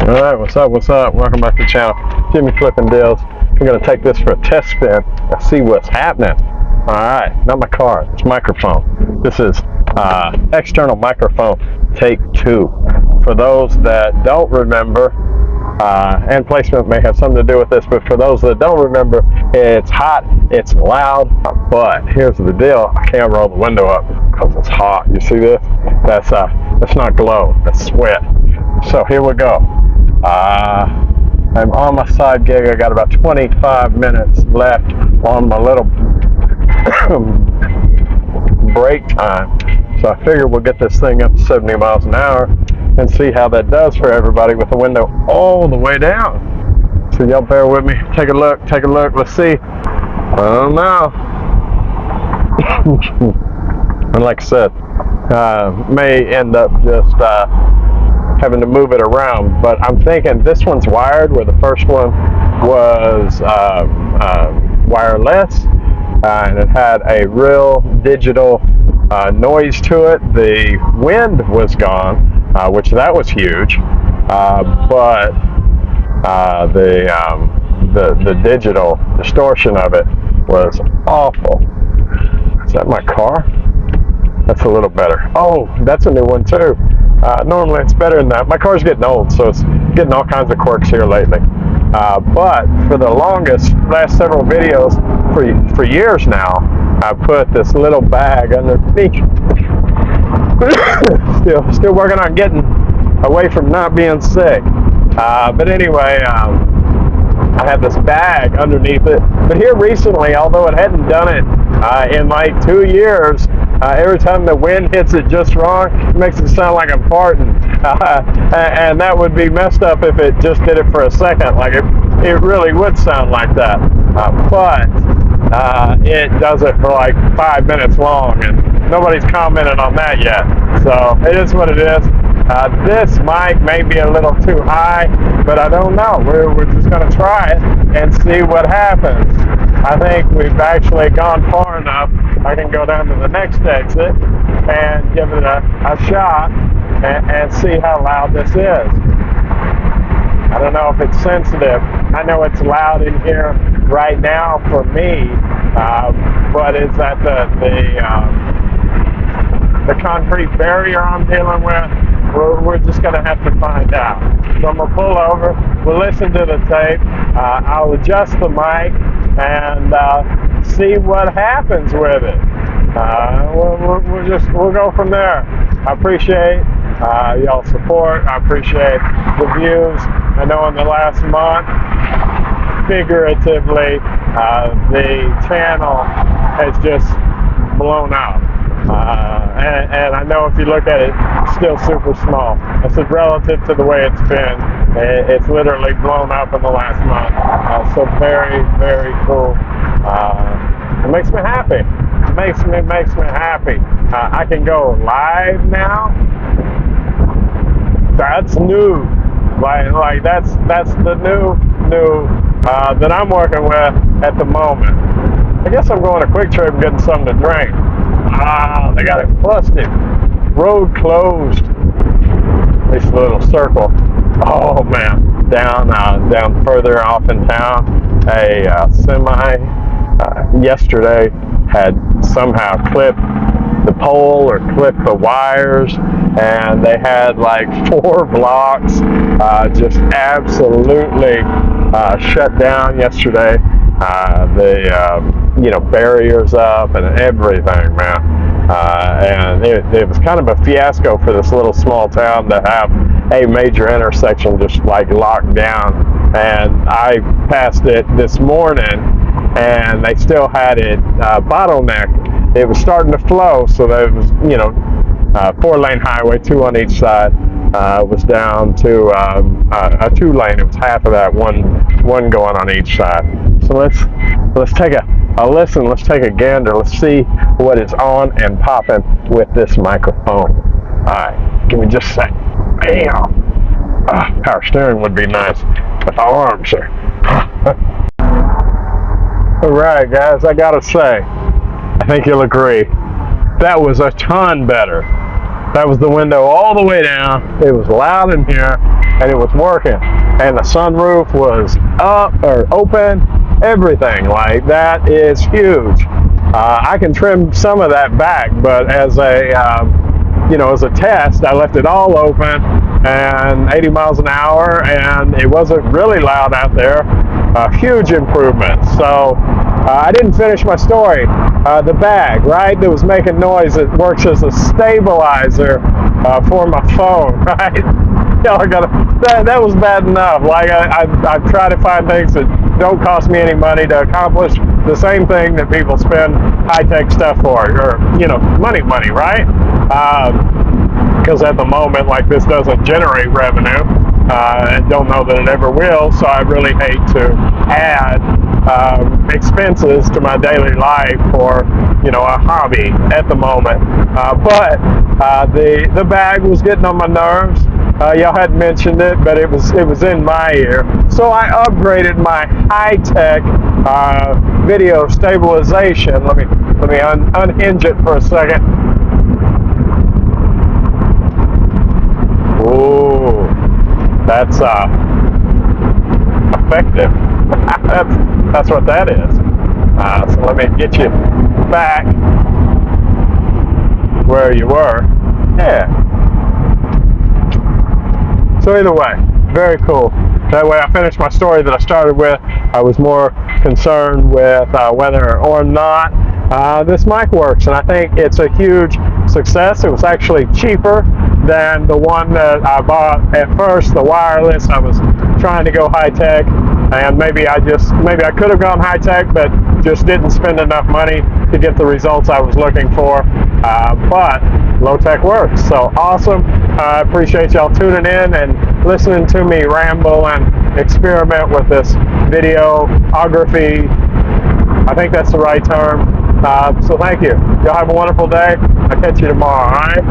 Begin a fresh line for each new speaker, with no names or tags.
Alright, what's up, Welcome back to the channel. Jimmy Flipping Deals. We're going to take this for a test spin and see what's happening. Alright, not my car, it's microphone. This is external microphone take 2. For those that don't remember, and placement may have something to do with this, but for those that don't remember, it's hot, it's loud, but here's the deal, I can't roll the window up because it's hot. You see this? That's not glow, that's sweat. So here we go. I'm on my side gig. I got about 25 minutes left on my little break time. So I figure we'll get this thing up to 70 miles an hour and see how that does for everybody with the window all the way down. So y'all bear with me. Take a look. Let's see. I don't know. And like I said, may end up just having to move it around, but I'm thinking this one's wired where the first one was wireless, and it had a real digital noise to it. The wind was gone, which that was huge, but the digital distortion of it was awful. Is that my car? That's a little better. Oh, that's a new one too. Normally it's better than that. My car's getting old, so it's getting all kinds of quirks here lately. But for the last several videos, for years now, I put this little bag underneath. still working on getting away from not being sick. But anyway, I had this bag underneath it. But here recently, although it hadn't done it in like 2 years, every time the wind hits it just wrong, it makes it sound like I'm farting. And that would be messed up if it just did it for a second. Like it really would sound like that. But it does it for like 5 minutes long, and nobody's commented on that yet. So it is what it is. This mic may be a little too high, but I don't know. We're just going to try it and see what happens. I think we've actually gone far enough. I can go down to the next exit and give it a shot and see how loud this is. I don't know if it's sensitive. I know it's loud in here right now for me, but is that the concrete barrier I'm dealing with? We're just going to have to find out. So I'm going to pull over, we'll listen to the tape, I'll adjust the mic, and see what happens with it. We'll go from there. I appreciate y'all's support. I appreciate the views. I know in the last month, figuratively, the channel has just blown up. And I know if you look at it, it's still super small. I said relative to the way it's been, it's literally blown up in the last month. So very, very cool. It makes me happy. It makes me happy. I can go live now. That's new. Like that's the new that I'm working with at the moment. I guess I'm going to Quick Trip and getting something to drink. They got it busted. Road closed. This little circle. Oh man, down further off in town, a semi yesterday had somehow clipped the pole or clipped the wires, and they had like 4 blocks just absolutely shut down yesterday. The barriers up and everything, man. And it was kind of a fiasco for this little small town to have a major intersection just like locked down. And I passed it this morning, and they still had it bottlenecked. It was starting to flow, so there was 4-lane highway, 2 on each side. Was down to a 2-lane. It was half of that, one going on each side. So let's take a listen. Let's take a gander. Let's see what is on and popping with this microphone. All right, give me just a sec. Bam. Power steering would be nice, but the arms are. All right, guys. I gotta say, I think you'll agree that was a ton better That was the window all the way down. It was loud in here, and it was working. And the sunroof was up or open. Everything. Like, that is huge. I can trim some of that back, but as a as a test, I left it all open and 80 miles an hour, and it wasn't really loud out there. Huge improvement. So I didn't finish my story. The bag, right, that was making noise, it works as a stabilizer for my phone, right? Y'all are that was bad enough. Like, I try to find things that don't cost me any money to accomplish the same thing that people spend high-tech stuff for, or, money, right? Because at the moment, like, this doesn't generate revenue, and don't know that it ever will, so I really hate to add expenses to my daily life for, a hobby at the moment. But the bag was getting on my nerves. Y'all hadn't mentioned it, but it was in my ear. So I upgraded my high-tech video stabilization. Let me unhinge it for a second. Ooh, that's effective. that's what that is. So let me get you back where you were. Yeah. So either way, very cool. That way I finished my story that I started with. I was more concerned with whether or not this mic works, and I think it's a huge success. It was actually cheaper than the one that I bought at first, the wireless. I was trying to go high-tech, and maybe I could have gone high-tech, but just didn't spend enough money to get the results I was looking for. But low-tech works, so awesome. I appreciate y'all tuning in and listening to me ramble and experiment with this videography. I think that's the right term. So thank you. Y'all have a wonderful day. I'll catch you tomorrow, all right?